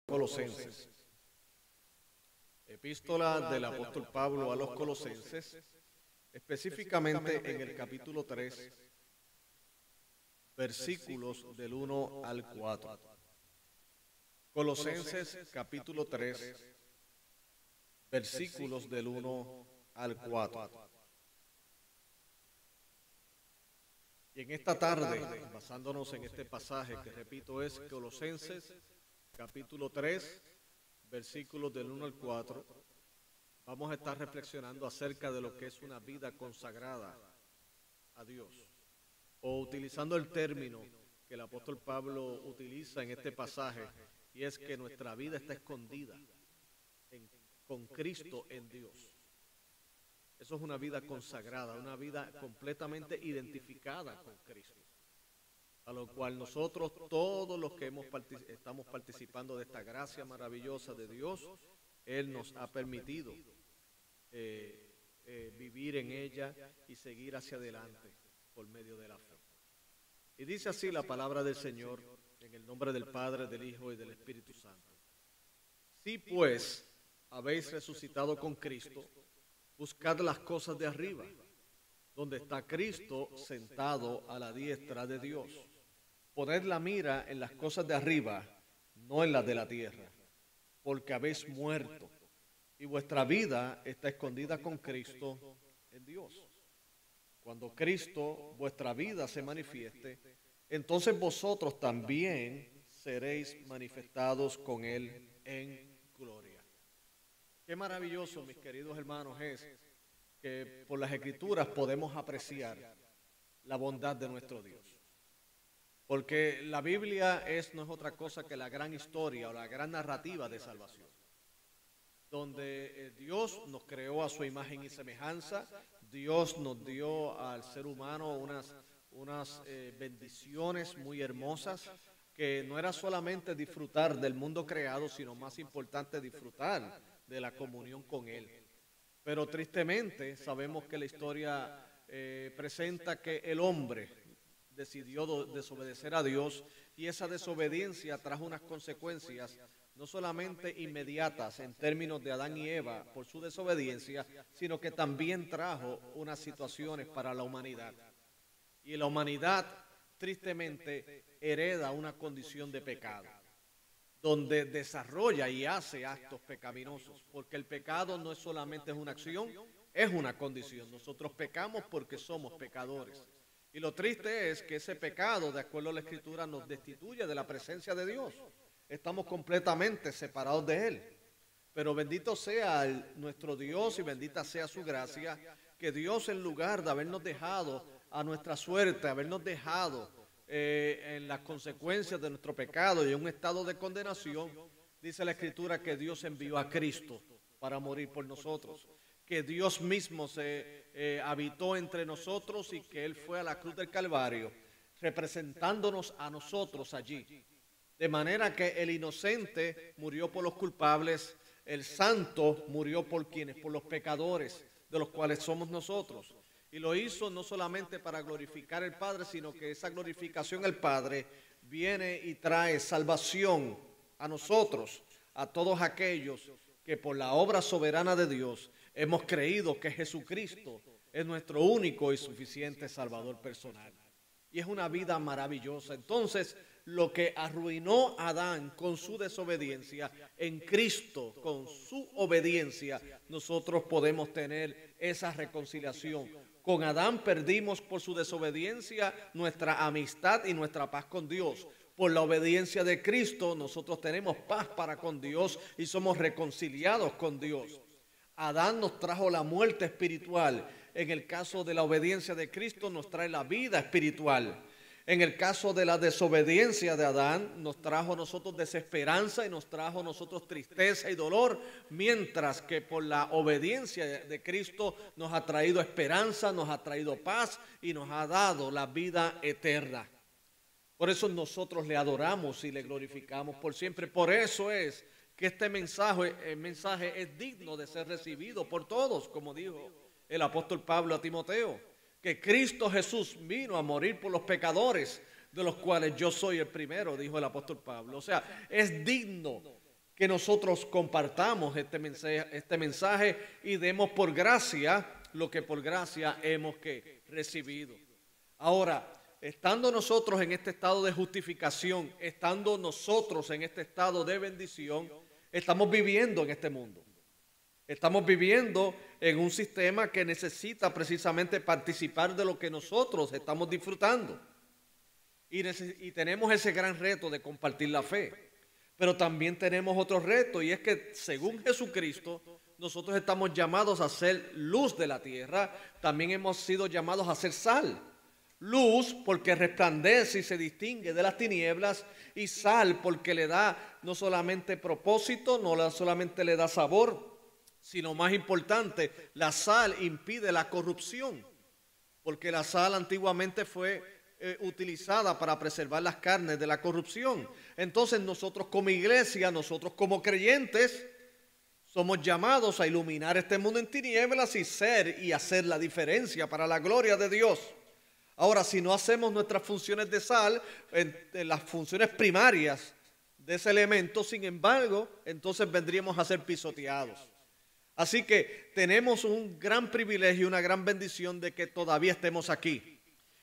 Colosenses. Epístola del apóstol Pablo a los Colosenses, específicamente en el capítulo 3, versículos del 1 al 4. Colosenses capítulo 3, versículos del 1 al 4. Y en esta tarde, basándonos en este pasaje que repito es Colosenses capítulo 3, versículos del 1 al 4, vamos a estar reflexionando acerca de lo que es una vida consagrada a Dios, o utilizando el término que el apóstol Pablo utiliza en este pasaje, y es que nuestra vida está escondida con Cristo en Dios. Eso es una vida consagrada, una vida completamente identificada con Cristo, a lo cual nosotros, todos los que estamos participando de esta gracia maravillosa de Dios, Él nos ha permitido vivir en ella y seguir hacia adelante por medio de la fe. Y dice así la palabra del Señor, en el nombre del Padre, del Hijo y del Espíritu Santo. Si pues habéis resucitado con Cristo, buscad las cosas de arriba, donde está Cristo sentado a la diestra de Dios. Poned la mira en las cosas de arriba, no en las de la tierra, porque habéis muerto, y vuestra vida está escondida con Cristo en Dios. Cuando Cristo, vuestra vida, se manifieste, entonces vosotros también seréis manifestados con Él en gloria. Qué maravilloso, mis queridos hermanos, es que por las Escrituras podemos apreciar la bondad de nuestro Dios. Porque la Biblia no es otra cosa que la gran historia o la gran narrativa de salvación, donde Dios nos creó a su imagen y semejanza. Dios nos dio al ser humano unas bendiciones muy hermosas, que no era solamente disfrutar del mundo creado, sino más importante disfrutar de la comunión con Él. Pero tristemente sabemos que la historia presenta que el hombre decidió desobedecer a Dios, y esa desobediencia trajo unas consecuencias no solamente inmediatas en términos de Adán y Eva por su desobediencia, sino que también trajo unas situaciones para la humanidad. Y la humanidad tristemente hereda una condición de pecado, donde desarrolla y hace actos pecaminosos, porque el pecado no es solamente una acción, es una condición. Nosotros pecamos porque somos pecadores. Y lo triste es que ese pecado, de acuerdo a la Escritura, nos destituye de la presencia de Dios. Estamos completamente separados de Él. Pero bendito sea nuestro Dios y bendita sea su gracia, que Dios, en lugar de habernos dejado a nuestra suerte, habernos dejado en las consecuencias de nuestro pecado y en un estado de condenación, dice la Escritura que Dios envió a Cristo para morir por nosotros, que Dios mismo se habitó entre nosotros y que Él fue a la cruz del Calvario, representándonos a nosotros allí. De manera que el inocente murió por los culpables, el santo murió por quienes, por los pecadores, de los cuales somos nosotros. Y lo hizo no solamente para glorificar al Padre, sino que esa glorificación al Padre viene y trae salvación a nosotros, a todos aquellos que por la obra soberana de Dios hemos creído que Jesucristo es nuestro único y suficiente Salvador personal. Y es una vida maravillosa. Entonces, lo que arruinó a Adán con su desobediencia, en Cristo, con su obediencia, nosotros podemos tener esa reconciliación. Con Adán perdimos por su desobediencia nuestra amistad y nuestra paz con Dios. Por la obediencia de Cristo nosotros tenemos paz para con Dios y somos reconciliados con Dios. Adán nos trajo la muerte espiritual. En el caso de la obediencia de Cristo nos trae la vida espiritual. En el caso de la desobediencia de Adán, nos trajo a nosotros desesperanza y nos trajo a nosotros tristeza y dolor, mientras que por la obediencia de Cristo nos ha traído esperanza, nos ha traído paz y nos ha dado la vida eterna. Por eso nosotros le adoramos y le glorificamos por siempre. Por eso es que este mensaje es digno de ser recibido por todos, como dijo el apóstol Pablo a Timoteo, que Cristo Jesús vino a morir por los pecadores, de los cuales yo soy el primero, dijo el apóstol Pablo. O sea, es digno que nosotros compartamos este mensaje y demos por gracia lo que por gracia hemos recibido. Ahora, estando nosotros en este estado de justificación, estando nosotros en este estado de bendición, estamos viviendo en este mundo. Estamos viviendo en un sistema que necesita precisamente participar de lo que nosotros estamos disfrutando. Y tenemos ese gran reto de compartir la fe. Pero también tenemos otro reto, y es que según Jesucristo, nosotros estamos llamados a ser luz de la tierra. También hemos sido llamados a ser sal. Luz porque resplandece y se distingue de las tinieblas, y sal porque le da no solamente propósito, no solamente le da sabor, sino más importante, la sal impide la corrupción, porque la sal antiguamente fue utilizada para preservar las carnes de la corrupción. Entonces nosotros como iglesia, nosotros como creyentes, somos llamados a iluminar este mundo en tinieblas y ser y hacer la diferencia para la gloria de Dios. Ahora, si no hacemos nuestras funciones de sal, en las funciones primarias de ese elemento, sin embargo, entonces vendríamos a ser pisoteados. Así que tenemos un gran privilegio, una gran bendición de que todavía estemos aquí.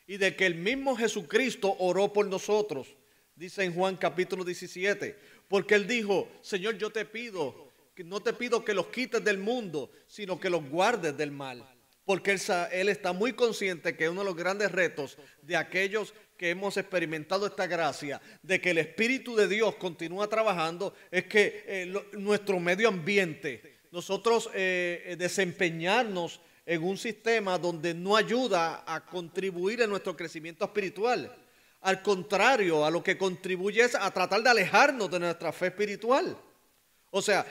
Y de que el mismo Jesucristo oró por nosotros, dice en Juan capítulo 17, porque Él dijo: Señor, yo te pido, no te pido que los quites del mundo, sino que los guardes del mal. Porque Él está muy consciente que uno de los grandes retos de aquellos que hemos experimentado esta gracia, de que el Espíritu de Dios continúa trabajando, es que nuestro medio ambiente, nosotros desempeñarnos en un sistema donde no ayuda a contribuir en nuestro crecimiento espiritual. Al contrario, a lo que contribuye es a tratar de alejarnos de nuestra fe espiritual. O sea,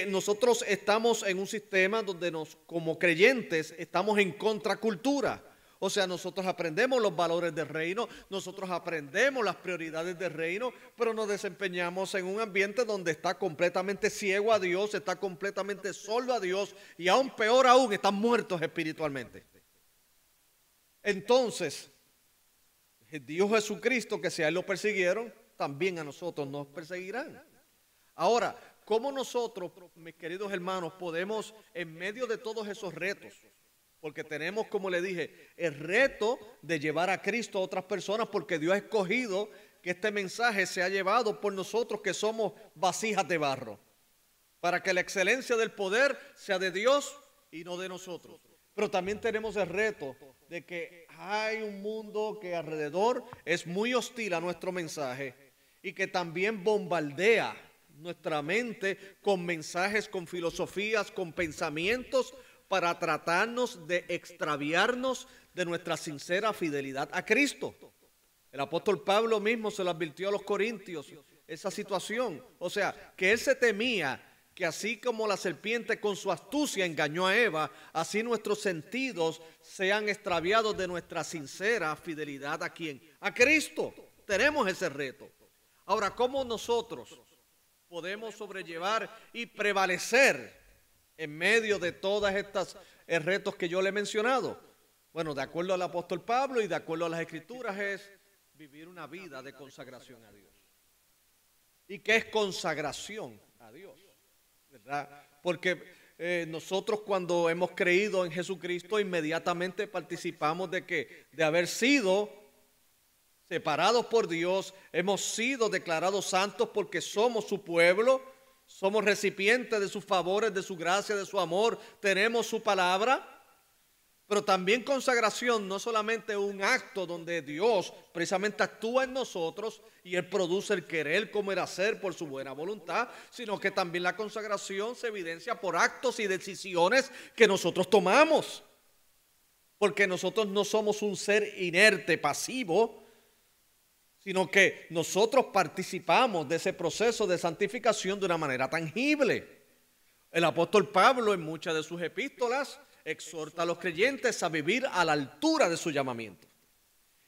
nosotros estamos en un sistema donde como creyentes estamos en contracultura. O sea, nosotros aprendemos los valores del reino, nosotros aprendemos las prioridades del reino, pero nos desempeñamos en un ambiente donde está completamente ciego a Dios, está completamente sordo a Dios, y aún peor aún, están muertos espiritualmente. Entonces, Dios Jesucristo, que si a Él lo persiguieron, también a nosotros nos perseguirán. Ahora, ¿cómo nosotros, mis queridos hermanos, podemos, en medio de todos esos retos, porque tenemos, como le dije, el reto de llevar a Cristo a otras personas, porque Dios ha escogido que este mensaje sea llevado por nosotros que somos vasijas de barro, para que la excelencia del poder sea de Dios y no de nosotros. Pero también tenemos el reto de que hay un mundo que alrededor es muy hostil a nuestro mensaje y que también bombardea nuestra mente con mensajes, con filosofías, con pensamientos, para tratarnos de extraviarnos de nuestra sincera fidelidad a Cristo. El apóstol Pablo mismo se lo advirtió a los corintios, esa situación. O sea, que él se temía que así como la serpiente con su astucia engañó a Eva, así nuestros sentidos sean extraviados de nuestra sincera fidelidad ¿a quién? A Cristo. Tenemos ese reto. Ahora, ¿cómo nosotros podemos sobrellevar y prevalecer en medio de todas estas retos que yo le he mencionado? Bueno, de acuerdo al apóstol Pablo y de acuerdo a las Escrituras, es vivir una vida de consagración a Dios. ¿Y qué es consagración a Dios? ¿Verdad? Porque nosotros cuando hemos creído en Jesucristo, inmediatamente participamos de haber sido separados por Dios, hemos sido declarados santos porque somos su pueblo, somos recipientes de sus favores, de su gracia, de su amor, tenemos su palabra. Pero también consagración no solamente un acto donde Dios precisamente actúa en nosotros y Él produce el querer como el hacer por su buena voluntad, sino que también la consagración se evidencia por actos y decisiones que nosotros tomamos. Porque nosotros no somos un ser inerte, pasivo, sino que nosotros participamos de ese proceso de santificación de una manera tangible. El apóstol Pablo en muchas de sus epístolas exhorta a los creyentes a vivir a la altura de su llamamiento.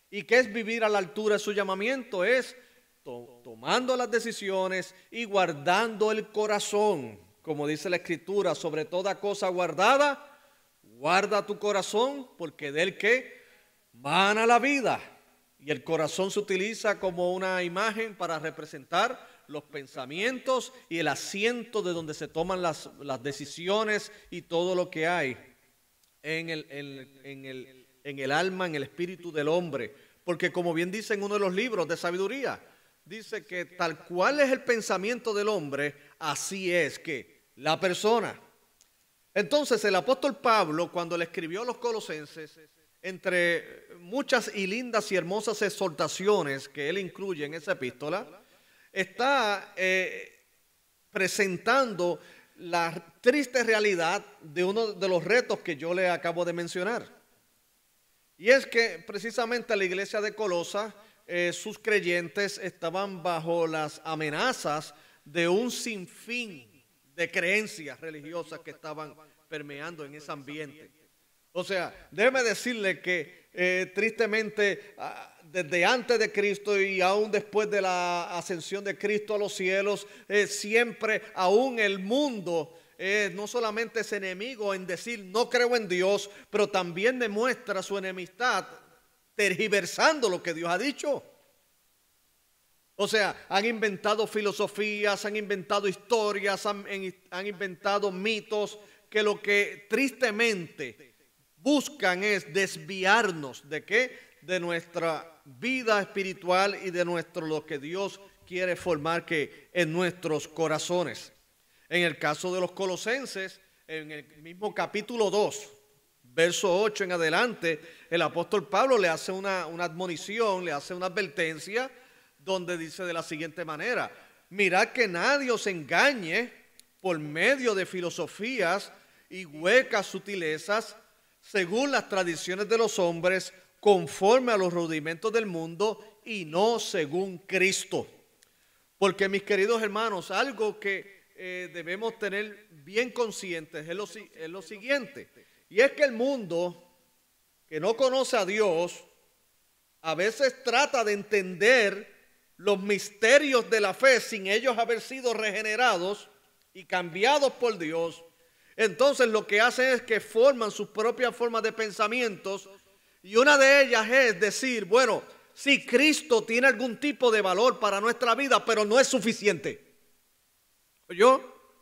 ¿Y qué es vivir a la altura de su llamamiento? Es tomando las decisiones y guardando el corazón. Como dice la Escritura, sobre toda cosa guardada, guarda tu corazón, porque de él que mana la vida. Y el corazón se utiliza como una imagen para representar los pensamientos y el asiento de donde se toman las decisiones y todo lo que hay en el alma, en el espíritu del hombre. Porque como bien dice en uno de los libros de sabiduría, dice que tal cual es el pensamiento del hombre, así es que la persona. Entonces el apóstol Pablo, cuando le escribió a los colosenses, entre muchas y lindas y hermosas exhortaciones que él incluye en esa epístola, está presentando la triste realidad de uno de los retos que yo le acabo de mencionar. Y es que precisamente la iglesia de Colosa, sus creyentes estaban bajo las amenazas de un sinfín de creencias religiosas que estaban permeando en ese ambiente. O sea, déjeme decirle que tristemente desde antes de Cristo y aún después de la ascensión de Cristo a los cielos, siempre aún el mundo no solamente es enemigo en decir no creo en Dios, pero también demuestra su enemistad tergiversando lo que Dios ha dicho. O sea, han inventado filosofías, han inventado historias, han inventado mitos que lo que tristemente buscan es desviarnos ¿de qué? De nuestra vida espiritual y de lo que Dios quiere formar que en nuestros corazones. En el caso de los colosenses, en el mismo capítulo 2, verso 8 en adelante, el apóstol Pablo le hace una admonición, le hace una advertencia, donde dice de la siguiente manera: mirad que nadie os engañe por medio de filosofías y huecas sutilezas, según las tradiciones de los hombres, conforme a los rudimentos del mundo y no según Cristo. Porque, mis queridos hermanos, algo que debemos tener bien conscientes es lo siguiente, y es que el mundo que no conoce a Dios a veces trata de entender los misterios de la fe sin ellos haber sido regenerados y cambiados por Dios. Entonces lo que hacen es que forman sus propias formas de pensamientos, y una de ellas es decir, bueno, si Cristo tiene algún tipo de valor para nuestra vida, pero no es suficiente. ¿Yo?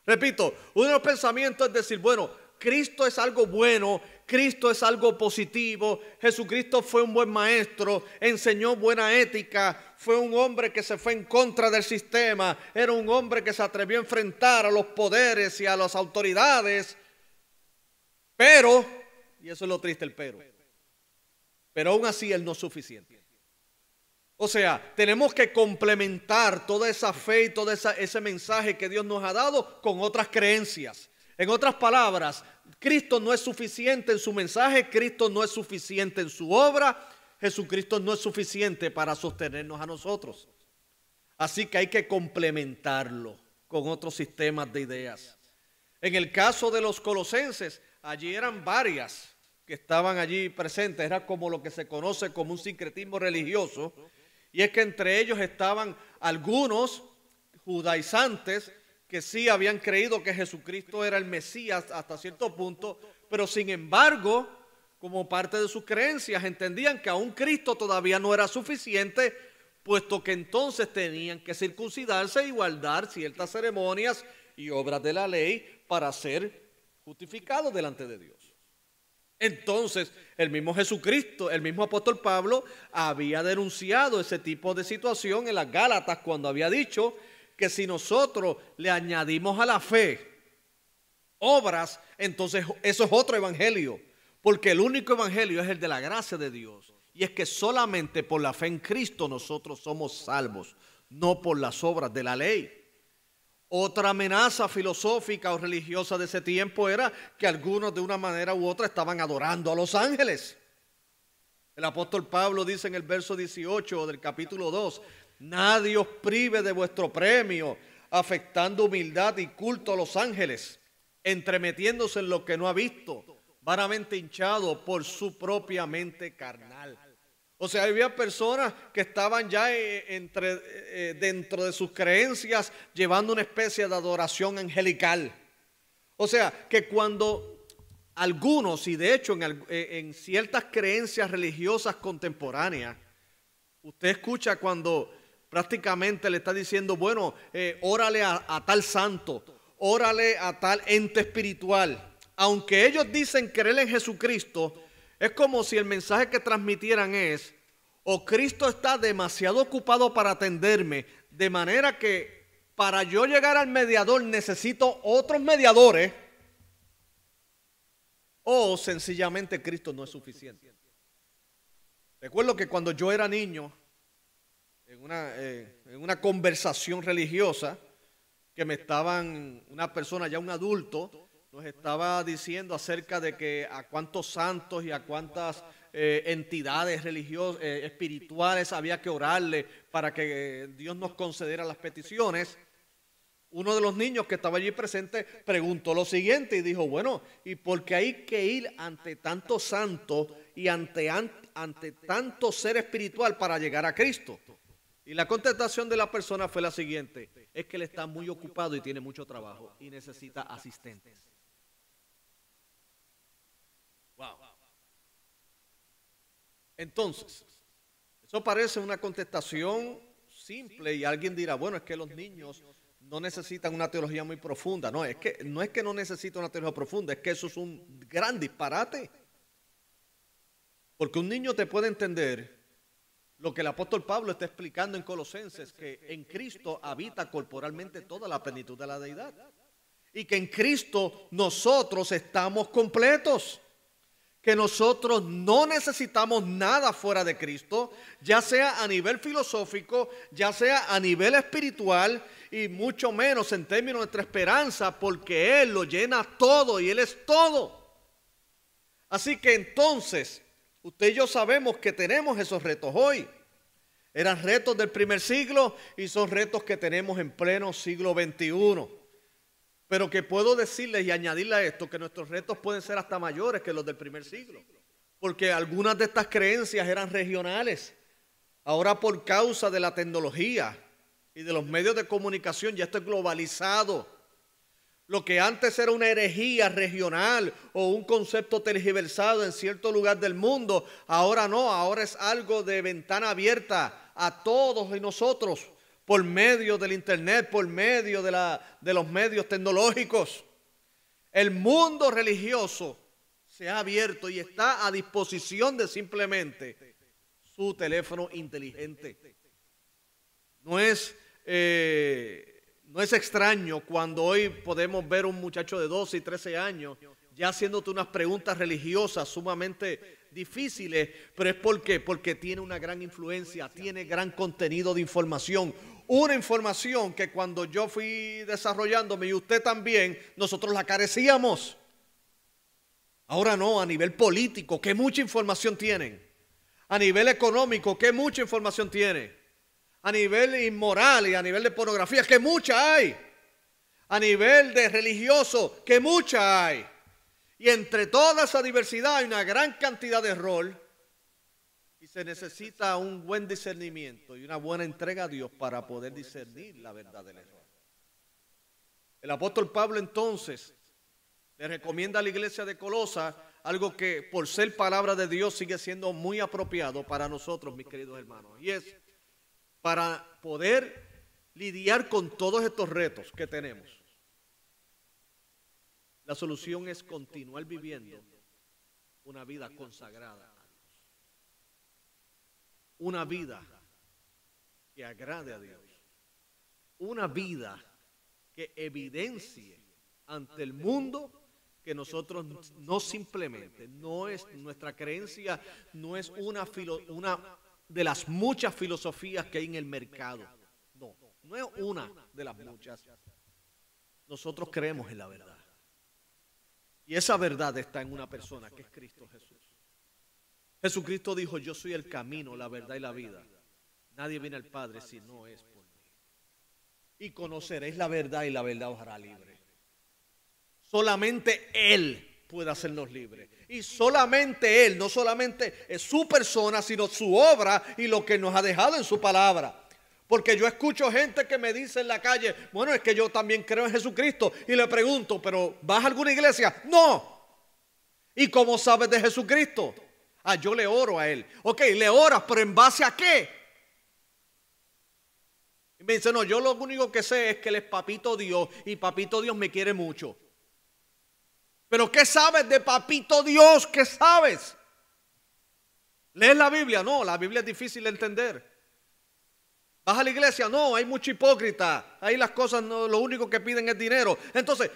Repito, uno de los pensamientos es decir, bueno, Cristo es algo bueno, Cristo es algo positivo, Jesucristo fue un buen maestro, enseñó buena ética, fue un hombre que se fue en contra del sistema, era un hombre que se atrevió a enfrentar a los poderes y a las autoridades, pero, y eso es lo triste, el pero aún así Él no es suficiente. O sea, tenemos que complementar toda esa fe y todo ese mensaje que Dios nos ha dado con otras creencias. En otras palabras, Cristo no es suficiente en su mensaje, Cristo no es suficiente en su obra, Jesucristo no es suficiente para sostenernos a nosotros. Así que hay que complementarlo con otros sistemas de ideas. En el caso de los colosenses, allí eran varias que estaban allí presentes, era como lo que se conoce como un sincretismo religioso, y es que entre ellos estaban algunos judaizantes que sí habían creído que Jesucristo era el Mesías hasta cierto punto, pero sin embargo, como parte de sus creencias, entendían que aún Cristo todavía no era suficiente, puesto que entonces tenían que circuncidarse y guardar ciertas ceremonias y obras de la ley para ser justificados delante de Dios. Entonces, el mismo Jesucristo, el mismo apóstol Pablo, había denunciado ese tipo de situación en las Gálatas cuando había dicho que si nosotros le añadimos a la fe obras, entonces eso es otro evangelio, porque el único evangelio es el de la gracia de Dios, y es que solamente por la fe en Cristo nosotros somos salvos, no por las obras de la ley. Otra amenaza filosófica o religiosa de ese tiempo era que algunos de una manera u otra estaban adorando a los ángeles. El apóstol Pablo dice en el verso 18 del capítulo 2, nadie os prive de vuestro premio, afectando humildad y culto a los ángeles, entremetiéndose en lo que no ha visto, vanamente hinchado por su propia mente carnal. O sea, había personas que estaban ya dentro de sus creencias llevando una especie de adoración angelical. O sea, que cuando algunos, y de hecho en ciertas creencias religiosas contemporáneas, usted escucha cuando prácticamente le está diciendo, bueno, órale a tal santo, órale a tal ente espiritual. Aunque ellos dicen creer en Jesucristo, es como si el mensaje que transmitieran es, o Cristo está demasiado ocupado para atenderme, de manera que para yo llegar al mediador necesito otros mediadores, o sencillamente Cristo no es suficiente. Recuerdo que cuando yo era niño, en una conversación religiosa, que una persona ya un adulto, nos estaba diciendo acerca de que a cuántos santos y a cuántas entidades religiosas, espirituales había que orarle para que Dios nos concediera las peticiones. Uno de los niños que estaba allí presente preguntó lo siguiente y dijo, bueno, ¿y por qué hay que ir ante tanto santo y ante tanto ser espiritual para llegar a Cristo? Y la contestación de la persona fue la siguiente, es que él está muy ocupado y tiene mucho trabajo y necesita asistentes. Wow. Entonces, eso parece una contestación simple y alguien dirá, bueno, es que los niños no necesitan una teología muy profunda. No es que no necesita una teología profunda, es que eso es un gran disparate. Porque un niño te puede entender lo que el apóstol Pablo está explicando en Colosenses, que en Cristo habita corporalmente toda la plenitud de la deidad. Y que en Cristo nosotros estamos completos. Que nosotros no necesitamos nada fuera de Cristo, ya sea a nivel filosófico, ya sea a nivel espiritual y mucho menos en términos de nuestra esperanza, porque Él lo llena todo y Él es todo. Así que entonces, usted y yo sabemos que tenemos esos retos hoy. Eran retos del primer siglo y son retos que tenemos en pleno siglo XXI. Pero que puedo decirles y añadirle a esto que nuestros retos pueden ser hasta mayores que los del primer siglo. Porque algunas de estas creencias eran regionales. Ahora por causa de la tecnología y de los medios de comunicación ya esto es globalizado. Lo que antes era una herejía regional o un concepto tergiversado en cierto lugar del mundo, ahora no, ahora es algo de ventana abierta a todos y nosotros. Por medio del internet, por medio de los medios tecnológicos. El mundo religioso se ha abierto y está a disposición de simplemente su teléfono inteligente. No es extraño cuando hoy podemos ver un muchacho de 12 y 13 años ya haciéndote unas preguntas religiosas sumamente difíciles, pero es porque tiene una gran influencia, tiene gran contenido de información. Una información que cuando yo fui desarrollándome y usted también, nosotros la carecíamos. Ahora no, a nivel político, que mucha información tienen. A nivel económico, que mucha información tiene. A nivel inmoral y a nivel de pornografía, que mucha hay. A nivel de religioso, que mucha hay. Y entre toda esa diversidad hay una gran cantidad de error. Y se necesita un buen discernimiento y una buena entrega a Dios para poder discernir la verdad del error. El apóstol Pablo entonces le recomienda a la iglesia de Colosa algo que por ser palabra de Dios sigue siendo muy apropiado para nosotros, mis queridos hermanos. Y es para poder lidiar con todos estos retos que tenemos. La solución es continuar viviendo una vida consagrada. Una vida que agrade a Dios. Una vida que evidencie ante el mundo que nosotros no simplemente, no es nuestra creencia, no es una de las muchas filosofías que hay en el mercado. No es una de las muchas. Nosotros creemos en la verdad. Y esa verdad está en una persona que es Cristo Jesús. Jesucristo dijo, yo soy el camino, la verdad y la vida. Nadie viene al Padre si no es por mí. Y conoceréis la verdad y la verdad os hará libre. Solamente Él puede hacernos libres. Y solamente Él, no solamente es su persona, sino su obra y lo que nos ha dejado en su palabra. Porque yo escucho gente que me dice en la calle, bueno, es que yo también creo en Jesucristo. Y le pregunto, ¿pero vas a alguna iglesia? No. ¿Y cómo sabes de Jesucristo? Yo le oro a Él. Ok, le oras, pero ¿en base a qué? Y me dice, no, yo lo único que sé es que él es Papito Dios y Papito Dios me quiere mucho. ¿Pero qué sabes de Papito Dios? ¿Qué sabes? ¿Lees la Biblia? No, la Biblia es difícil de entender. ¿Vas a la iglesia? No, hay mucho hipócrita. Ahí las cosas, no, lo único que piden es dinero. Entonces,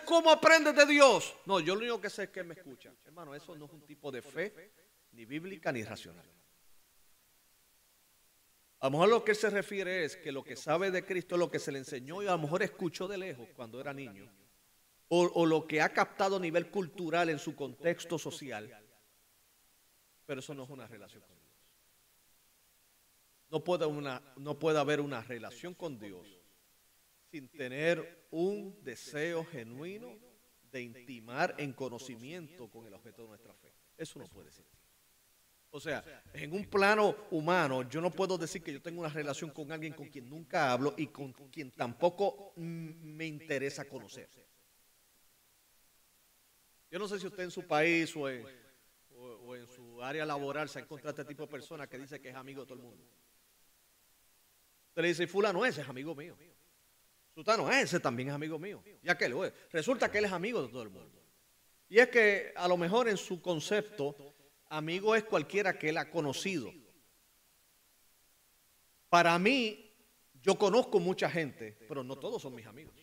¿cómo aprendes de Dios? No, yo lo único que sé es que Él me escucha. Hermano, eso no es un tipo de fe, ni bíblica, ni racional. A lo mejor lo que Él se refiere es que lo que sabe de Cristo es lo que se le enseñó y a lo mejor escuchó de lejos cuando era niño. O lo que ha captado a nivel cultural en su contexto social. Pero eso no es una relación con Dios. No puede haber una relación con Dios sin tener un deseo genuino de intimar en conocimiento con el objeto de nuestra fe. Eso no puede existir. O sea, en un plano humano, yo no puedo decir que yo tengo una relación con alguien con quien nunca hablo y con quien tampoco me interesa conocer. Yo no sé si usted en su país o en su área laboral se ha encontrado este tipo de personas que dice que es amigo de todo el mundo. Usted le dice, fulano, ese es amigo mío. Sultano, ese también es amigo mío. Ya que resulta que él es amigo de todo el mundo. Y es que a lo mejor en su concepto, amigo es cualquiera que él ha conocido. Para mí, yo conozco mucha gente, pero no todos son mis amigos.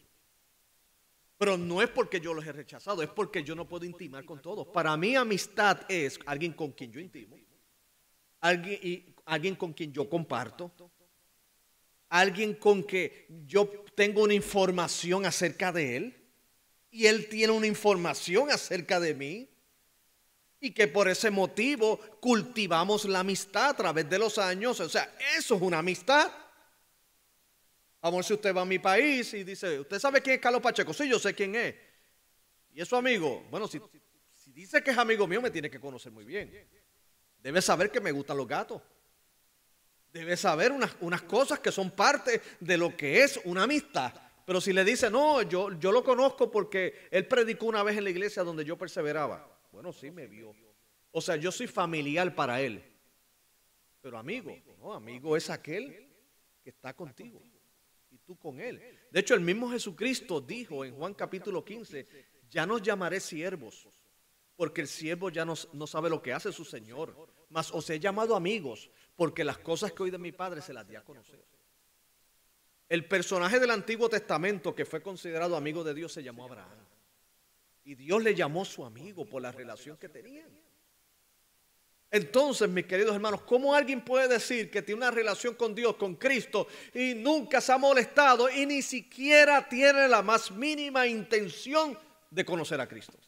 Pero no es porque yo los he rechazado, es porque yo no puedo intimar con todos. Para mí, amistad es alguien con quien yo intimo, alguien con quien yo comparto, alguien con que yo tengo una información acerca de él y él tiene una información acerca de mí y que por ese motivo cultivamos la amistad a través de los años. O sea, eso es una amistad. Vamos, si usted va a mi país y dice, ¿usted sabe quién es Carlos Pacheco? Sí, yo sé quién es. ¿Y es su amigo? Bueno, si dice que es amigo mío, me tiene que conocer muy bien. Debe saber que me gustan los gatos. Debe saber unas cosas que son parte de lo que es una amistad. Pero si le dice, no, yo lo conozco porque él predicó una vez en la iglesia donde yo perseveraba. Bueno, sí, me vio. O sea, yo soy familiar para él. Pero amigo, no, amigo es aquel que está contigo. Y tú con él. De hecho, el mismo Jesucristo dijo en Juan capítulo 15, ya nos llamaré siervos, porque el siervo ya no sabe lo que hace su Señor, mas os he llamado amigos, porque las cosas que oí de mi Padre se las di a conocer. El personaje del Antiguo Testamento que fue considerado amigo de Dios se llamó Abraham. Y Dios le llamó su amigo por la relación que tenían. Entonces, mis queridos hermanos, ¿cómo alguien puede decir que tiene una relación con Dios, con Cristo, y nunca se ha molestado y ni siquiera tiene la más mínima intención de conocer a Cristo?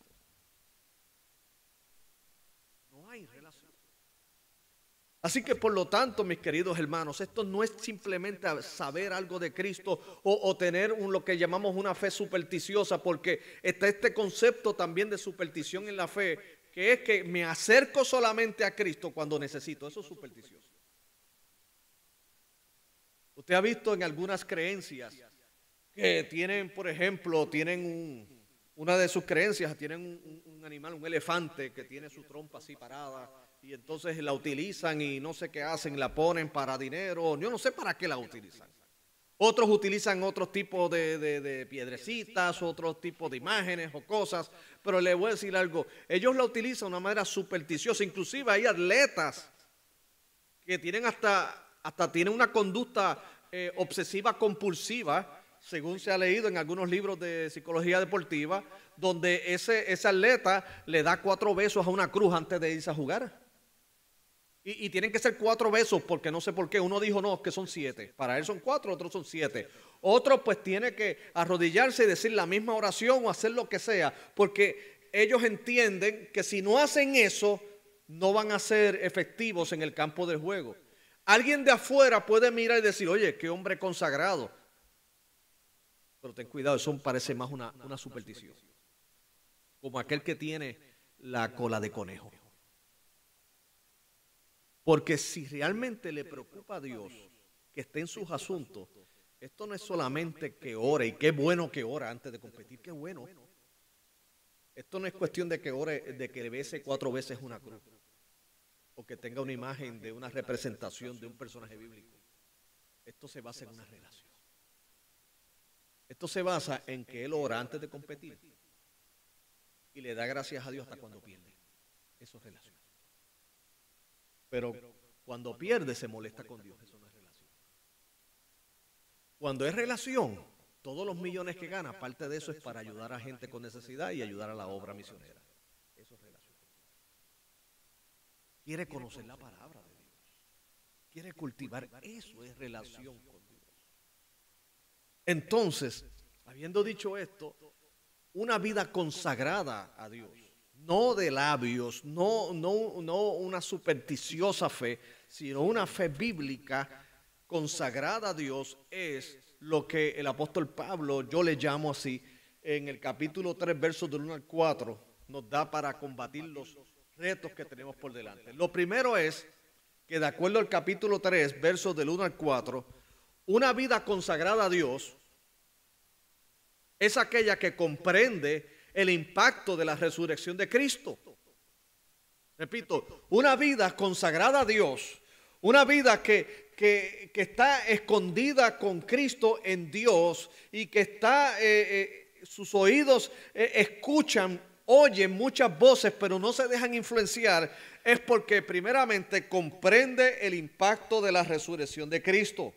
No hay relación. Así que por lo tanto, mis queridos hermanos, esto no es simplemente saber algo de Cristo o tener lo que llamamos una fe supersticiosa, porque está este concepto también de superstición en la fe, que es que me acerco solamente a Cristo cuando necesito. Eso es supersticioso. Usted ha visto en algunas creencias que tienen, por ejemplo, una de sus creencias, tienen un animal, un elefante que tiene su trompa así parada y entonces la utilizan y no sé qué hacen, la ponen para dinero, yo no sé para qué la utilizan. Otros utilizan otros tipos de piedrecitas, otros tipos de imágenes o cosas, pero le voy a decir algo, ellos la utilizan de una manera supersticiosa, inclusive hay atletas que tienen hasta tienen una conducta obsesiva compulsiva, según se ha leído en algunos libros de psicología deportiva, donde ese atleta le da 4 besos a una cruz antes de irse a jugar. Y tienen que ser 4 besos porque no sé por qué. Uno dijo no, que son 7. Para él son 4, otros son 7. Otro pues tiene que arrodillarse y decir la misma oración o hacer lo que sea, porque ellos entienden que si no hacen eso, no van a ser efectivos en el campo del juego. Alguien de afuera puede mirar y decir, oye, qué hombre consagrado. Pero ten cuidado, eso parece más una superstición. Como aquel que tiene la cola de conejo. Porque si realmente le preocupa a Dios que esté en sus asuntos, esto no es solamente que ore, y qué bueno que ora antes de competir, qué bueno. Esto no es cuestión de que ore, de que le bese 4 veces una cruz, o que tenga una imagen de una representación de un personaje bíblico. Esto se basa en una relación. Esto se basa en que él ora antes de competir y le da gracias a Dios hasta cuando pierde. Eso es relación. Pero cuando pierde se molesta con Dios. Eso no es relación. Cuando es relación, todos los millones que gana, parte de eso es para ayudar a gente con necesidad y ayudar a la obra misionera. Eso es relación. Quiere conocer la palabra de Dios. Quiere cultivar. Eso es relación con Dios. Entonces, habiendo dicho esto, una vida consagrada a Dios, no de labios, no una supersticiosa fe, sino una fe bíblica consagrada a Dios, es lo que el apóstol Pablo, yo le llamo así, en el capítulo 3, versos del 1 al 4, nos da para combatir los retos que tenemos por delante. Lo primero es que de acuerdo al capítulo 3, versos del 1 al 4, una vida consagrada a Dios es aquella que comprende el impacto de la resurrección de Cristo. Repito, una vida consagrada a Dios, una vida que está escondida con Cristo en Dios y que está, sus oídos escuchan, oyen muchas voces, pero no se dejan influenciar, es porque primeramente comprende el impacto de la resurrección de Cristo.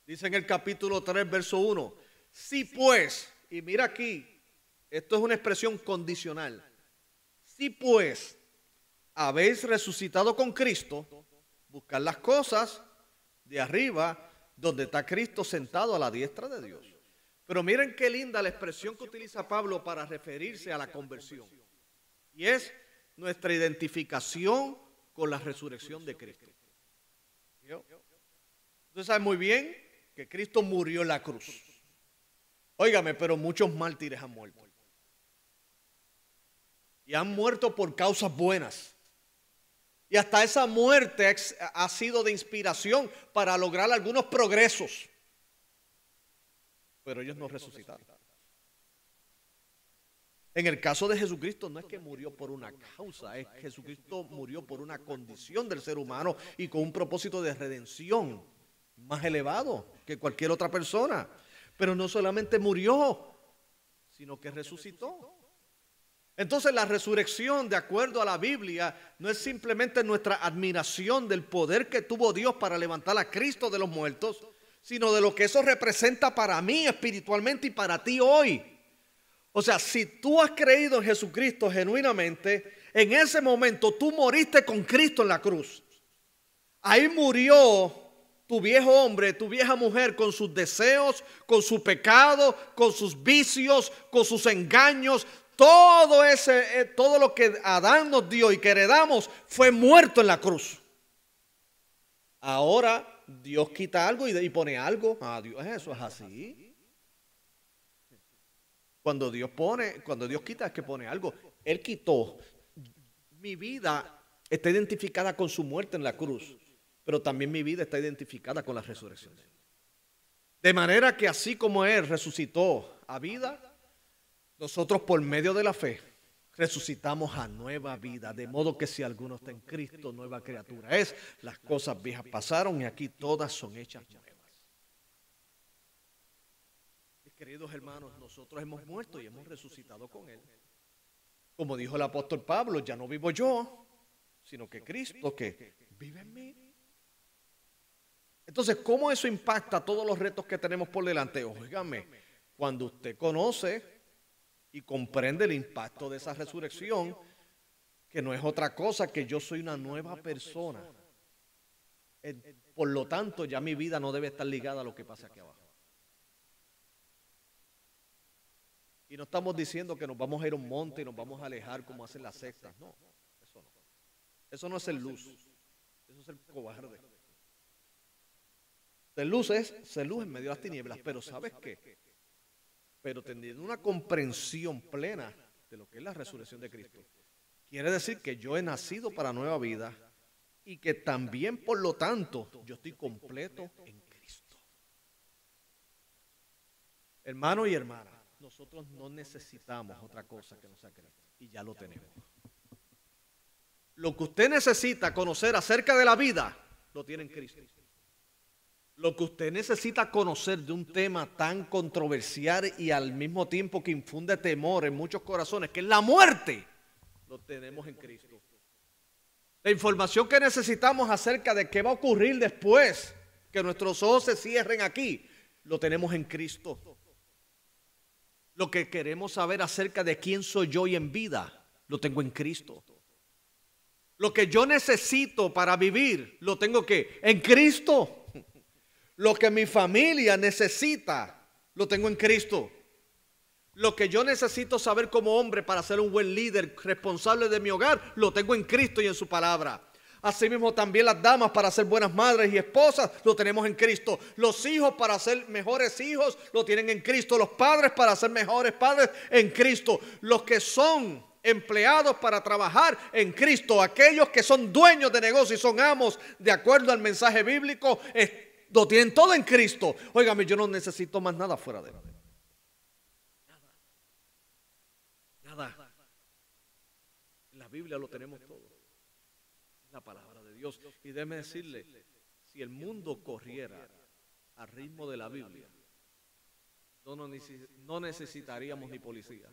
Dice en el capítulo 3, verso 1, si pues, y mira aquí, esto es una expresión condicional, si pues habéis resucitado con Cristo, buscad las cosas de arriba, donde está Cristo sentado a la diestra de Dios. Pero miren qué linda la expresión que utiliza Pablo para referirse a la conversión. Y es nuestra identificación con la resurrección de Cristo. Usted sabe muy bien que Cristo murió en la cruz. Óigame, pero muchos mártires han muerto. Y han muerto por causas buenas. Y hasta esa muerte ha sido de inspiración para lograr algunos progresos. Pero ellos no resucitaron. En el caso de Jesucristo no es que murió por una causa, es que Jesucristo murió por una condición del ser humano y con un propósito de redención más elevado que cualquier otra persona. Pero no solamente murió, sino que resucitó. Entonces la resurrección, de acuerdo a la Biblia, no es simplemente nuestra admiración del poder que tuvo Dios para levantar a Cristo de los muertos, sino de lo que eso representa para mí espiritualmente y para ti hoy. O sea, si tú has creído en Jesucristo genuinamente, en ese momento tú moriste con Cristo en la cruz. Ahí murió tu viejo hombre, tu vieja mujer, con sus deseos, con su pecado, con sus vicios, con sus engaños. Todo lo que Adán nos dio y que heredamos fue muerto en la cruz. Ahora Dios quita algo y pone algo. Dios, eso es así. Cuando Dios quita es que pone algo. Él quitó. Mi vida está identificada con su muerte en la cruz, pero también mi vida está identificada con la resurrección. De manera que así como Él resucitó a vida, nosotros por medio de la fe resucitamos a nueva vida. De modo que si alguno está en Cristo, nueva criatura es. Las cosas viejas pasaron y aquí todas son hechas nuevas. Mis queridos hermanos, nosotros hemos muerto y hemos resucitado con Él. Como dijo el apóstol Pablo, ya no vivo yo, sino que Cristo que vive en mí. Entonces, ¿cómo eso impacta todos los retos que tenemos por delante? Óigame, cuando usted conoce y comprende el impacto de esa resurrección, que no es otra cosa que yo soy una nueva persona. Por lo tanto, ya mi vida no debe estar ligada a lo que pasa aquí abajo. Y no estamos diciendo que nos vamos a ir a un monte y nos vamos a alejar como hacen las sectas. No, eso no. Eso no es ser luz. Eso es el cobarde. Ser luz es ser luz en medio de las tinieblas. Pero ¿sabes qué? Pero teniendo una comprensión plena de lo que es la resurrección de Cristo, quiere decir que yo he nacido para nueva vida y que también, por lo tanto, yo estoy completo en Cristo. Hermano y hermana, nosotros no necesitamos otra cosa que no sea Cristo y ya lo tenemos. Lo que usted necesita conocer acerca de la vida, lo tiene en Cristo. Lo que usted necesita conocer de un tema tan controversial y al mismo tiempo que infunde temor en muchos corazones, que es la muerte, lo tenemos en Cristo. La información que necesitamos acerca de qué va a ocurrir después que nuestros ojos se cierren aquí, lo tenemos en Cristo. Lo que queremos saber acerca de quién soy yo y en vida, lo tengo en Cristo. Lo que yo necesito para vivir, lo tengo en Cristo. Lo que mi familia necesita, lo tengo en Cristo. Lo que yo necesito saber como hombre para ser un buen líder responsable de mi hogar, lo tengo en Cristo y en su palabra. Asimismo también las damas para ser buenas madres y esposas, lo tenemos en Cristo. Los hijos para ser mejores hijos, lo tienen en Cristo. Los padres para ser mejores padres, en Cristo. Los que son empleados para trabajar, en Cristo. Aquellos que son dueños de negocio y son amos, de acuerdo al mensaje bíblico, lo tienen todo en Cristo. Óigame, yo no necesito más nada fuera de él. Nada. En la Biblia lo tenemos todo. Es la palabra de Dios. Y déjeme decirle, si el mundo corriera al ritmo de la Biblia, no necesitaríamos ni policía,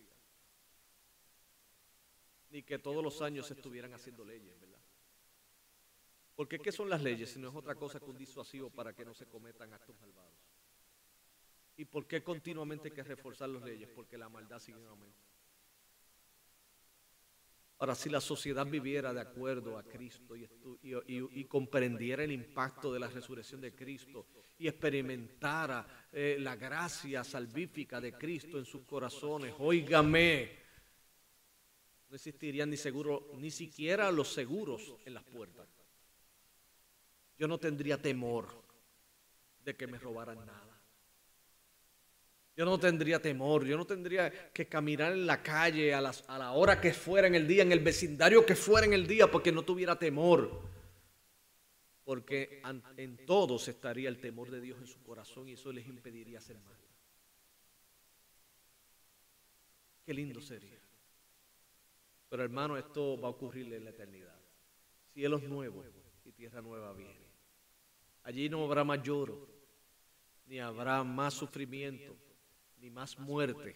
ni que todos los años se estuvieran haciendo leyes, ¿verdad? Porque ¿qué son las leyes? Si no es otra cosa que un disuasivo para que no se cometan actos malvados. ¿Y por qué continuamente hay que reforzar las leyes? Porque la maldad sigue en aumento. Ahora, si la sociedad viviera de acuerdo a Cristo y comprendiera el impacto de la resurrección de Cristo y experimentara la gracia salvífica de Cristo en sus corazones, óigame, no existirían ni siquiera los seguros en las puertas. Yo no tendría temor de que me robaran nada. Yo no tendría temor, yo no tendría que caminar en la calle a la hora que fuera en el día, en el vecindario que fuera en el día, porque no tuviera temor. Porque en todos estaría el temor de Dios en su corazón y eso les impediría hacer mal. Qué lindo sería. Pero hermano, esto va a ocurrir en la eternidad. Cielos nuevos y tierra nueva viene. Allí no habrá más lloro, ni habrá más sufrimiento, ni más muerte,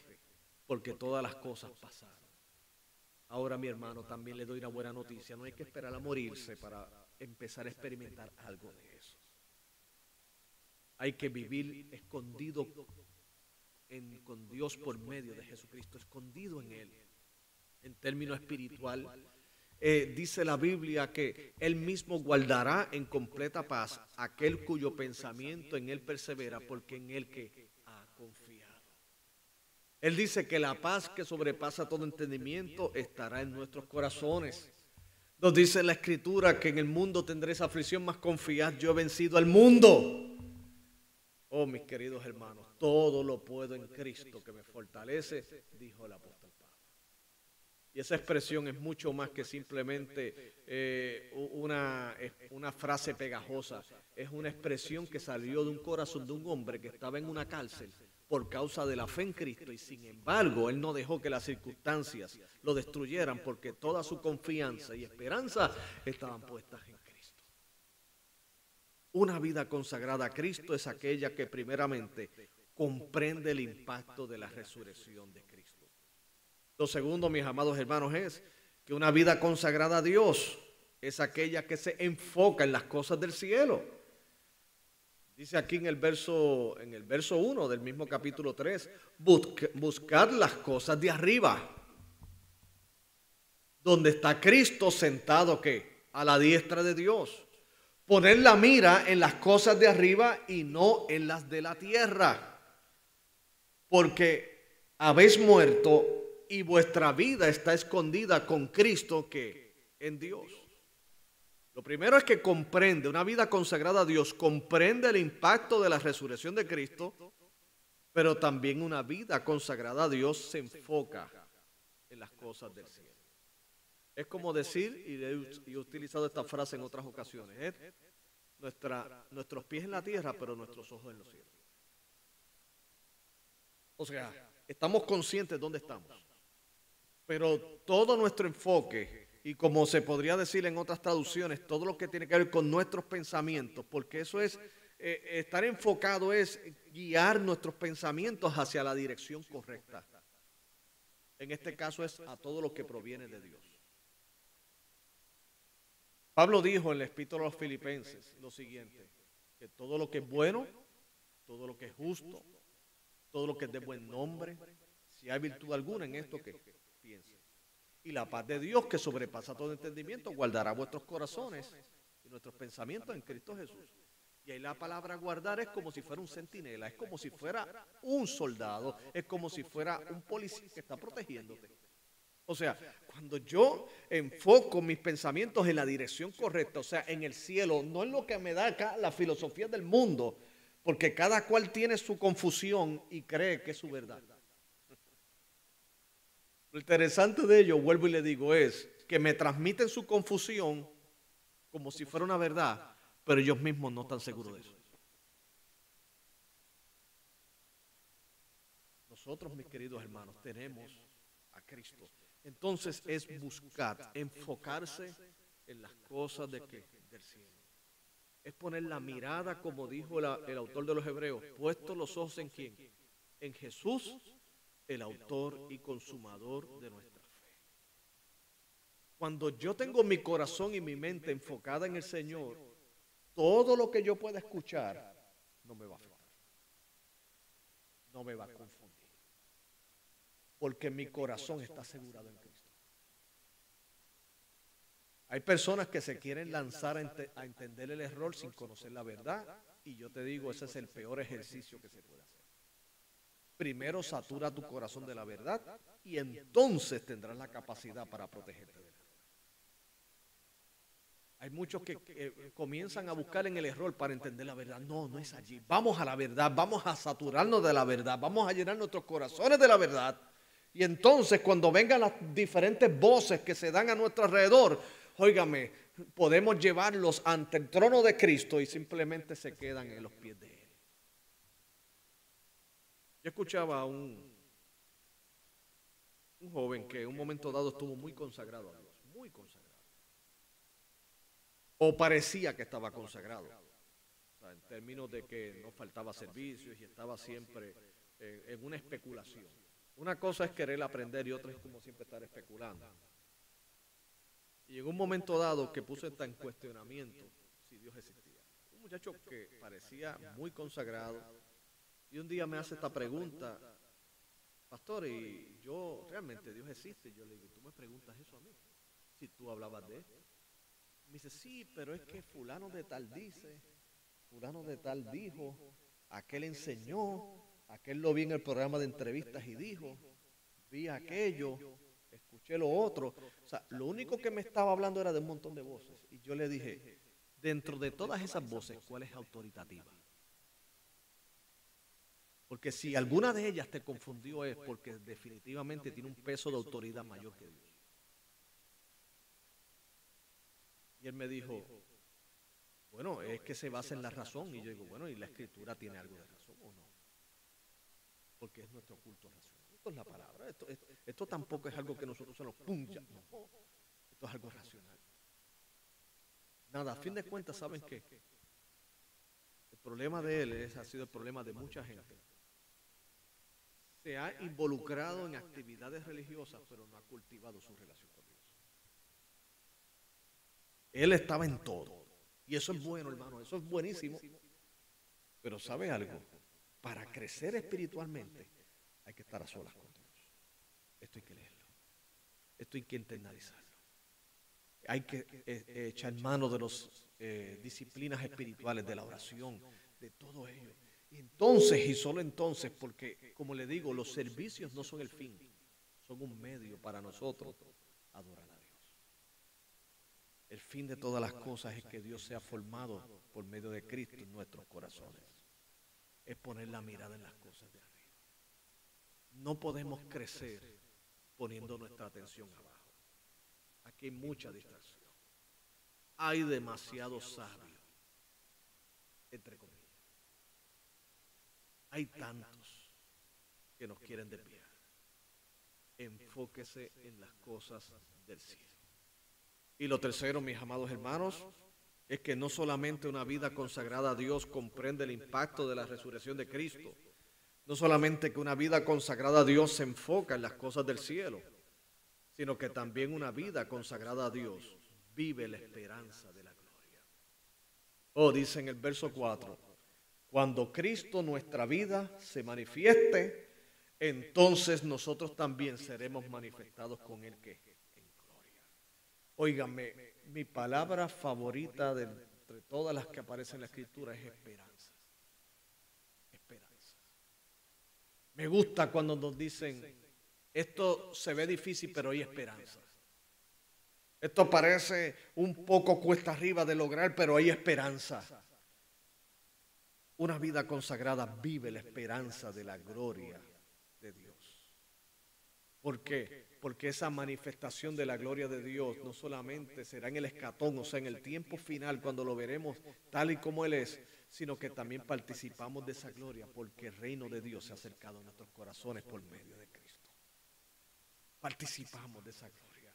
porque todas las cosas pasaron. Ahora, mi hermano, también le doy una buena noticia. No hay que esperar a morirse para empezar a experimentar algo de eso. Hay que vivir escondido con Dios por medio de Jesucristo, escondido en Él. En términos espiritual, dice la Biblia que Él mismo guardará en completa paz aquel cuyo pensamiento en Él persevera, porque en Él que ha confiado. Él dice que la paz que sobrepasa todo entendimiento estará en nuestros corazones. Nos dice la Escritura que en el mundo tendréis aflicción, mas confiad, yo he vencido al mundo. Oh, mis queridos hermanos, todo lo puedo en Cristo que me fortalece, dijo el apóstol Pablo. Y esa expresión es mucho más que simplemente una frase pegajosa. Es una expresión que salió de un corazón de un hombre que estaba en una cárcel por causa de la fe en Cristo, y sin embargo él no dejó que las circunstancias lo destruyeran, porque toda su confianza y esperanza estaban puestas en Cristo. Una vida consagrada a Cristo es aquella que primeramente comprende el impacto de la resurrección de Cristo. Lo segundo, mis amados hermanos, es que una vida consagrada a Dios es aquella que se enfoca en las cosas del cielo. Dice aquí en el verso 1 del mismo capítulo 3, buscad las cosas de arriba, donde está Cristo sentado, ¿qué? A la diestra de Dios. Poner la mira en las cosas de arriba y no en las de la tierra, porque habéis muerto y vuestra vida está escondida con Cristo, ¿qué? En Dios. Lo primero es que comprende, una vida consagrada a Dios comprende el impacto de la resurrección de Cristo, pero también una vida consagrada a Dios se enfoca en las cosas del cielo. Es como decir, y he utilizado esta frase en otras ocasiones, nuestros pies en la tierra, pero nuestros ojos en los cielos. O sea, estamos conscientes de dónde estamos, pero todo nuestro enfoque, y como se podría decir en otras traducciones, todo lo que tiene que ver con nuestros pensamientos, porque eso es estar enfocado es guiar nuestros pensamientos hacia la dirección correcta. En este caso es a todo lo que proviene de Dios. Pablo dijo en la epístola a los Filipenses lo siguiente, que todo lo que es bueno, todo lo que es justo, todo lo que es de buen nombre, si hay virtud alguna en esto que piense. Y la paz de Dios, que sobrepasa todo entendimiento, guardará vuestros corazones y nuestros pensamientos en Cristo Jesús. Y ahí la palabra guardar es como si fuera un centinela, es como si fuera un soldado, es como si fuera un policía que está protegiéndote. O sea, cuando yo enfoco mis pensamientos en la dirección correcta, o sea, en el cielo, no en lo que me da acá la filosofía del mundo, porque cada cual tiene su confusión y cree que es su verdad. Lo interesante de ello, vuelvo y le digo, es que me transmiten su confusión como si fuera una verdad, pero ellos mismos no están seguros de eso. Nosotros, mis queridos hermanos, tenemos a Cristo. Entonces es buscar, enfocarse en las cosas del cielo. Es poner la mirada, como dijo el autor de los Hebreos, puesto los ojos en ¿quién? En Jesús, el autor y consumador de nuestra fe. Cuando yo tengo mi corazón y mi mente enfocada en el Señor, todo lo que yo pueda escuchar no me va a afectar, no me va a confundir, porque mi corazón está asegurado en Cristo. Hay personas que se quieren lanzar a entender el error sin conocer la verdad, y yo te digo, ese es el peor ejercicio que se puede hacer. Primero satura tu corazón de la verdad y entonces tendrás la capacidad para protegerte del error. Hay muchos que comienzan a buscar en el error para entender la verdad. No, no es allí. Vamos a la verdad, vamos a saturarnos de la verdad, vamos a llenar nuestros corazones de la verdad. Y entonces cuando vengan las diferentes voces que se dan a nuestro alrededor, óigame, podemos llevarlos ante el trono de Cristo y simplemente se quedan en los pies de Él. Yo escuchaba a un joven que en un momento dado estuvo muy consagrado a Dios, muy consagrado. O parecía que estaba consagrado, o sea, en términos de que no faltaba servicios y estaba siempre en una especulación. Una cosa es querer aprender y otra es como siempre estar especulando. Y llegó un momento dado que puse en cuestionamiento si Dios existía. Un muchacho que parecía muy consagrado y un día me hace esta pregunta, pastor, y yo realmente Dios existe. Yo le digo, ¿tú me preguntas eso a mí? Si tú hablabas de esto. Me dice, sí, pero es que fulano de tal dice, fulano de tal dijo, aquel enseñó, aquel lo vi en el programa de entrevistas y dijo, vi aquello, escuché lo otro. O sea, lo único que me estaba hablando era de un montón de voces. Y yo le dije, dentro de todas esas voces, ¿cuál es autoritativa? Porque si alguna de ellas te confundió es porque definitivamente tiene un peso de autoridad mayor que Dios. Y él me dijo, bueno, es que se basa en la razón. Y yo digo, bueno, ¿y la escritura tiene algo de razón o no? Porque es nuestro culto racional. Esto es la palabra. Esto tampoco es algo que nosotros se nos puncha. No. Esto es algo racional. Nada, a fin de cuentas, ¿saben qué? El problema de él ha sido el problema de mucha gente. Se ha involucrado en actividades religiosas, pero no ha cultivado su relación con Dios. Él estaba en todo. Y eso es bueno, hermano, eso es buenísimo. Pero ¿sabe algo? Para crecer espiritualmente hay que estar a solas con Dios. Esto hay que leerlo. Esto hay que internalizarlo. Hay que echar mano de las disciplinas espirituales, de la oración, de todo ello. Y entonces, y solo entonces, porque como le digo, los servicios no son el fin, son un medio para nosotros adorar a Dios. El fin de todas las cosas es que Dios sea formado por medio de Cristo en nuestros corazones. Es poner la mirada en las cosas de arriba. No podemos crecer poniendo nuestra atención abajo. Aquí hay mucha distracción. Hay demasiado sabio, entre comillas. Hay tantos que nos quieren desviar. Enfóquese en las cosas del cielo. Y lo tercero, mis amados hermanos, es que no solamente una vida consagrada a Dios comprende el impacto de la resurrección de Cristo, no solamente que una vida consagrada a Dios se enfoca en las cosas del cielo, sino que también una vida consagrada a Dios vive la esperanza de la gloria. Oh, dice en el verso 4, cuando Cristo nuestra vida se manifieste, entonces nosotros también seremos manifestados con Él que en gloria. Óigame, mi palabra favorita de entre todas las que aparecen en la Escritura es esperanza. Esperanza. Me gusta cuando nos dicen, esto se ve difícil, pero hay esperanza. Esto parece un poco cuesta arriba de lograr, pero hay esperanza. Una vida consagrada vive la esperanza de la gloria de Dios. ¿Por qué? Porque esa manifestación de la gloria de Dios no solamente será en el escatón, o sea, en el tiempo final, cuando lo veremos tal y como Él es, sino que también participamos de esa gloria, porque el reino de Dios se ha acercado a nuestros corazones por medio de Cristo. Participamos de esa gloria.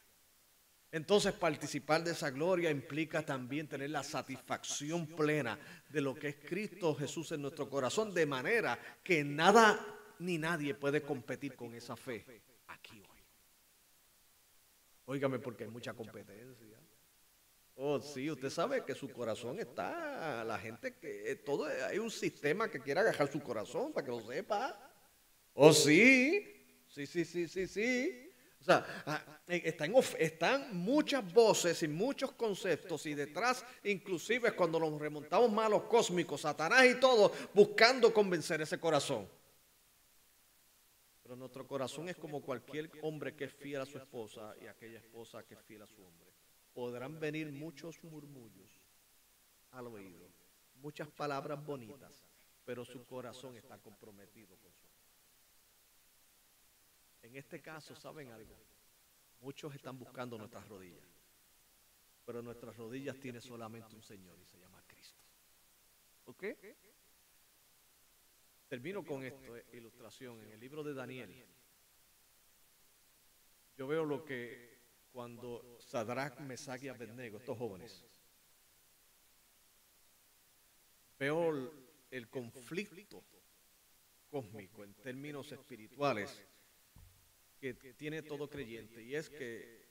Entonces, participar de esa gloria implica también tener la satisfacción plena de lo que es Cristo Jesús en nuestro corazón, de manera que nada ni nadie puede competir con esa fe aquí hoy. Óigame, porque hay mucha competencia. Oh, sí, usted sabe que su corazón está, la gente que, todo, hay un sistema que quiere agarrar su corazón, para que lo sepa. Oh, sí, sí. O sea, están muchas voces y muchos conceptos y detrás, inclusive cuando nos remontamos más a los cósmicos, Satanás y todo, buscando convencer ese corazón. Pero nuestro corazón es como cualquier hombre que es fiel a su esposa y aquella esposa que es fiel a su hombre. Podrán venir muchos murmullos al oído, muchas palabras bonitas, pero su corazón está comprometido con su amor. En este caso, ¿saben algo? Muchos están buscando nuestras rodillas, pero nuestras rodillas tienen solamente un Señor y se llama Cristo. ¿Ok? Termino con esta ilustración. En el libro de Daniel, yo veo lo que cuando Sadrach, Mesach y Abednego, estos jóvenes, veo el conflicto cósmico en términos espirituales que tiene todo creyente, y es que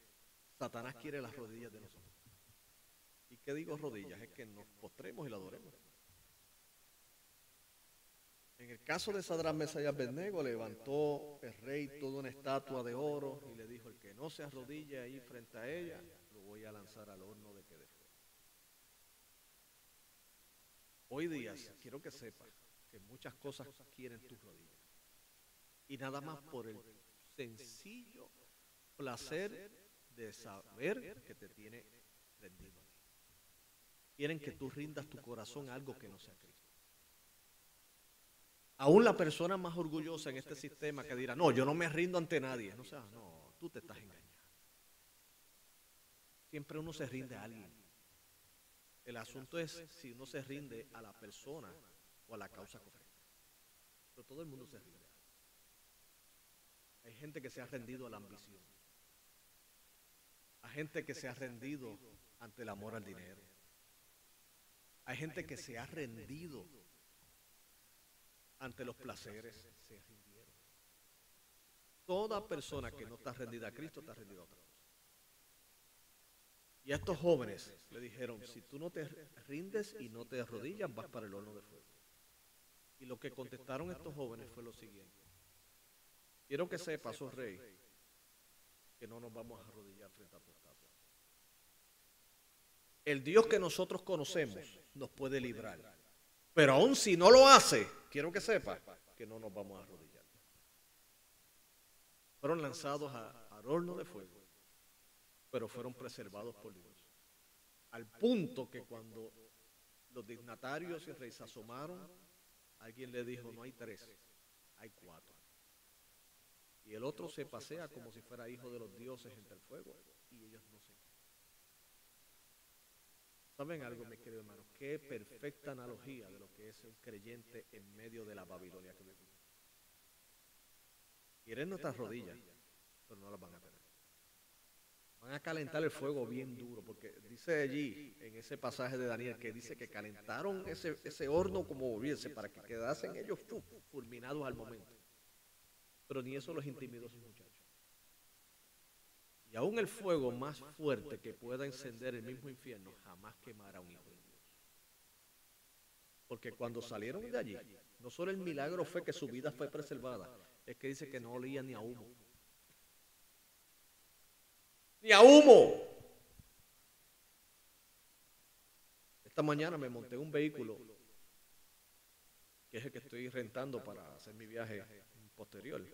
Satanás quiere las rodillas de nosotros. ¿Y qué digo rodillas? Es que nos postremos y la adoremos. En el caso de Sadrach, Mesach y Abednego, levantó el rey toda una estatua de oro y le dijo, el que no se arrodille ahí frente a ella, lo voy a lanzar al horno de que de fuego. Hoy día, quiero que sepas que muchas cosas quieren tus rodillas. Y nada más por el sencillo placer de saber que te tiene rendido. Quieren que tú rindas tu corazón a algo que no sea Cristo. Aún la persona más orgullosa en este sistema que dirá, no, yo no me rindo ante nadie. No, tú te estás engañando. Siempre uno se rinde a alguien. El asunto es si uno se rinde a la persona o a la causa correcta. Pero todo el mundo se rinde. Hay gente que se ha rendido a la ambición. Hay gente que se ha rendido ante el amor al dinero. Hay gente que se ha rendido ante los placeres, se rindieron. Toda persona que no está rendida a Cristo está rendida a otra cosa. Y a estos jóvenes le dijeron, si tú no te rindes y no te arrodillas, vas para el horno de fuego. Y lo que contestaron estos jóvenes fue lo siguiente. Quiero que sepas, oh rey, que no nos vamos a arrodillar frente a tu estatua. El Dios que nosotros conocemos nos puede librar. Pero aún si no lo hace, quiero que sepa que no nos vamos a arrodillar. Fueron lanzados al horno de fuego, pero fueron preservados por Dios. Al punto que cuando los dignatarios y el rey se asomaron, alguien le dijo, no hay 3, hay 4. Y el otro se pasea como si fuera hijo de los dioses entre el fuego, y ellos no se quejan. ¿Saben algo, mis queridos hermanos? Qué perfecta analogía de lo que es un creyente en medio de la Babilonia que vivimos. Quieren nuestras rodillas, pero no las van a tener. Van a calentar el fuego bien duro, porque dice allí, en ese pasaje de Daniel, que dice que calentaron ese horno como hubiese, para que quedasen ellos fulminados al momento. Pero ni eso los intimidó a esos muchachos. Y aún el fuego más fuerte que pueda encender el mismo infierno jamás quemará a un hijo de Dios. Porque cuando salieron de allí, no solo el milagro fue que su vida fue preservada, es que dice que no olía ni a humo. ¡Ni a humo! Esta mañana me monté en un vehículo, que es el que estoy rentando para hacer mi viaje posterior.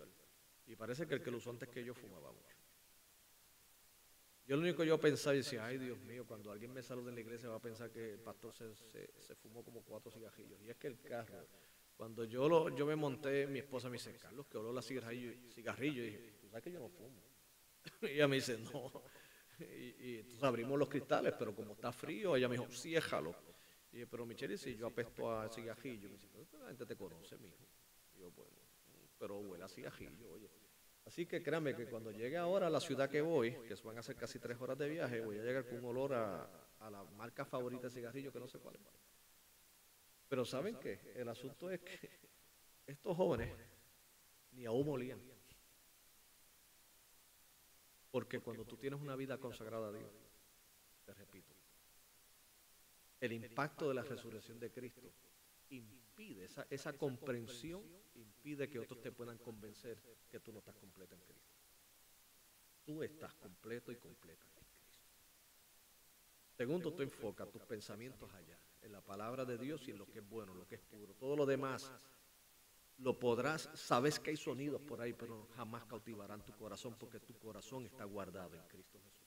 Y parece que el que lo usó antes que yo fumaba mucho. Yo lo único que yo pensaba y decía, ay Dios mío, cuando alguien me salude en la iglesia va a pensar que el pastor se fumó como 4 cigarrillos. Y es que el carro, cuando yo me monté, mi esposa me dice, Carlos, que olor a cigarrillo. Y dije, tú sabes que yo no fumo. Y ella me dice, no. Y entonces abrimos los cristales, pero como está frío, ella me dijo, sí, déjalo. Y dije, pero Michelle, si yo apesto a cigarrillo. Me dice, pero la gente te conoce, mijo. Y yo, bueno, pero huele a cigarrillo, oye. Así que créanme que cuando llegue ahora a la ciudad que voy, que van a ser casi 3 horas de viaje, voy a llegar con un olor a la marca favorita de cigarrillo, que no sé cuál es. Pero ¿saben qué? El asunto es que estos jóvenes ni a humo olían. Porque cuando tú tienes una vida consagrada a Dios, te repito, el impacto de la resurrección de Cristo impide, esa comprensión impide que otros te puedan convencer que tú no estás completo en Cristo. Tú estás completo y completa en Cristo. Segundo, tú enfocas tus pensamientos allá, en la palabra de Dios y en lo que es bueno, lo que es puro. Todo lo demás lo podrás, sabes que hay sonidos por ahí, pero jamás cautivarán tu corazón porque tu corazón está guardado en Cristo Jesús.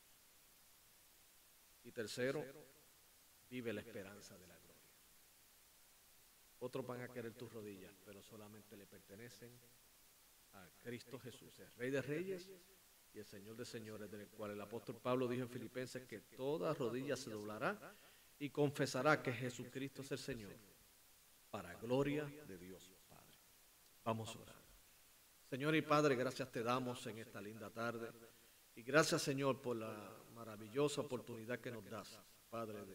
Y tercero, vive la esperanza de la gloria. Otros van a querer tus rodillas, pero solamente le pertenecen a Cristo Jesús, el Rey de Reyes y el Señor de Señores, del cual el apóstol Pablo dijo en Filipenses que toda rodilla se doblará y confesará que Jesucristo es el Señor, para gloria de Dios Padre. Vamos a orar. Señor y Padre, gracias te damos en esta linda tarde y gracias, Señor, por la maravillosa oportunidad que nos das, Padre,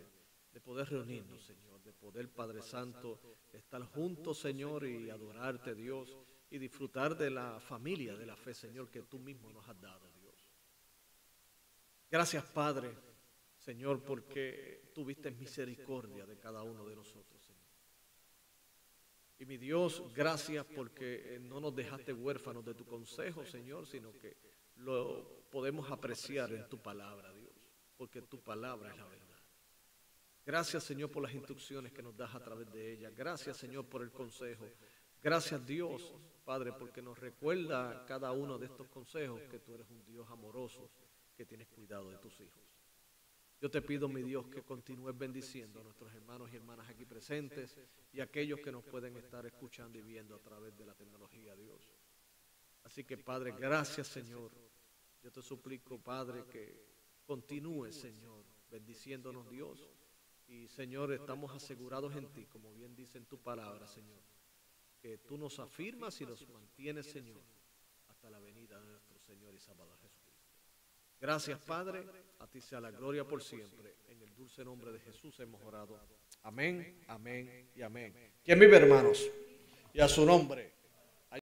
de poder reunirnos, Señor, de poder, Padre Santo, estar juntos, Señor, y adorarte, Dios, y disfrutar de la familia de la fe, Señor, que tú mismo nos has dado, Dios. Gracias, Padre, Señor, porque tuviste misericordia de cada uno de nosotros, Señor. Y mi Dios, gracias porque no nos dejaste huérfanos de tu consejo, Señor, sino que lo podemos apreciar en tu palabra, Dios, porque tu palabra es la verdad. Gracias, Señor, por las instrucciones que nos das a través de ella. Gracias, Señor, por el consejo. Gracias, Dios, Padre, porque nos recuerda cada uno de estos consejos que tú eres un Dios amoroso, que tienes cuidado de tus hijos. Yo te pido, mi Dios, que continúes bendiciendo a nuestros hermanos y hermanas aquí presentes y a aquellos que nos pueden estar escuchando y viendo a través de la tecnología, Dios. Así que, Padre, gracias, Señor. Yo te suplico, Padre, que continúes, Señor, bendiciéndonos, Dios. Y, Señor, estamos asegurados en ti, como bien dice en tu palabra, Señor, que tú nos afirmas y nos mantienes, Señor, hasta la venida de nuestro Señor y Salvador Jesucristo. Gracias, Padre, a ti sea la gloria por siempre. En el dulce nombre de Jesús hemos orado. Amén, amén y amén. ¿Quién vive, hermanos? Y a su nombre.